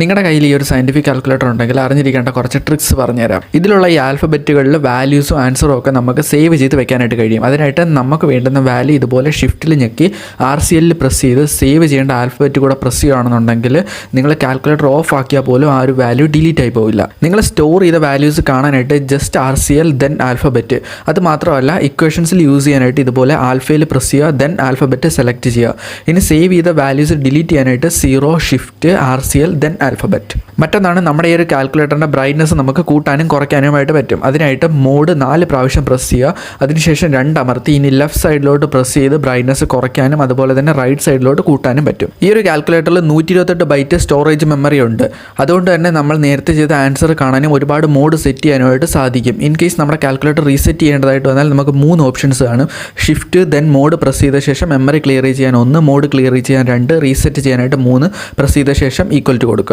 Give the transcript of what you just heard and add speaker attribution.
Speaker 1: നിങ്ങളുടെ കയ്യിൽ ഈ ഒരു സയൻറ്റിഫിക് കാൽക്കുലേറ്റർ ഉണ്ടെങ്കിൽ അറിഞ്ഞിരിക്കേണ്ട കുറച്ച് ട്രിക്സ് പറഞ്ഞുതരാം. ഇതിലുള്ള ഈ ആൽഫബറ്റുകളിൽ വാല്യൂസും ആൻസറും ഒക്കെ നമുക്ക് സേവ് ചെയ്ത് വെക്കാനായിട്ട് കഴിയും. അതിനായിട്ട് നമുക്ക് വേണ്ടുന്ന വാല്യൂ ഇതുപോലെ ഷിഫ്റ്റിൽ ഞെക്കി RCLൽ പ്രസ് ചെയ്ത് സേവ് ചെയ്യേണ്ട ആൽഫബറ്റ് കൂടെ പ്രസ് ചെയ്യുകയാണെന്നുണ്ടെങ്കിൽ നിങ്ങൾ കാൽക്കുലേറ്റർ ഓഫ് ആക്കിയാൽ പോലും ആ ഒരു വാല്യൂ ഡിലീറ്റ് ആയി പോവില്ല. നിങ്ങൾ സ്റ്റോർ ചെയ്ത വാല്യൂസ് കാണാനായിട്ട് ജസ്റ്റ് RCL ദെൻ ആൽഫബറ്റ്. അത് മാത്രമല്ല ഇക്വേഷൻസിൽ യൂസ് ചെയ്യാനായിട്ട് ഇതുപോലെ ആൽഫയിൽ പ്രസ് ചെയ്യുക, ദെൻ ആൽഫബറ്റ് സെലക്ട് ചെയ്യുക. ഇനി സേവ് ചെയ്ത വാല്യൂസ് ഡിലീറ്റ് ചെയ്യാനായിട്ട് 0 ഷിഫ്റ്റ് RCL ദെൻ ആൽഫബറ്റ്. മറ്റൊന്നാണ് നമ്മുടെ ഈ ഒരു കാൽക്കുലേറ്ററിൻ്റെ ബ്രൈറ്റ്നസ് നമുക്ക് കൂട്ടാനും കുറയ്ക്കാനുമായിട്ട് പറ്റും. അതിനായിട്ട് മോഡ് 4 പ്രാവശ്യം പ്രസ് ചെയ്യുക. അതിനുശേഷം 2 അമർത്തി ഇനി ലെഫ്റ്റ് സൈഡിലോട്ട് പ്രസ് ചെയ്ത് ബ്രൈറ്റ്നസ് കുറയ്ക്കാനും അതുപോലെ തന്നെ റൈറ്റ് സൈഡിലോട്ട് കൂട്ടാനും പറ്റും. ഈ ഒരു കാൽക്കുലേറ്ററിൽ 128 ബൈറ്റ് സ്റ്റോറേജ് മെമ്മറി ഉണ്ട്. അതുകൊണ്ട് തന്നെ നമ്മൾ നേരത്തെ ചെയ്ത ആൻസർ കാണാനും ഒരുപാട് മോഡ് സെറ്റ് ചെയ്യാനുമായിട്ട് സാധിക്കും. ഇൻ കേസ് നമ്മുടെ കാൽക്കുലേറ്റർ റീസെറ്റ് ചെയ്യേണ്ടതായിട്ട് വന്നാൽ നമുക്ക് 3 ഓപ്ഷൻസ് കാണും. ഷിഫ്റ്റ് ദെൻ മോഡ് പ്രസ് ചെയ്ത ശേഷം മെമ്മറി ക്ലിയർ ചെയ്യാൻ 1, മോഡ് ക്ലിയർ ചെയ്യാൻ 2, റീസെറ്റ് ചെയ്യാനായിട്ട് 3 പ്രസ് ചെയ്ത ശേഷം ഈക്വൽ ടു കൊടുക്കുക.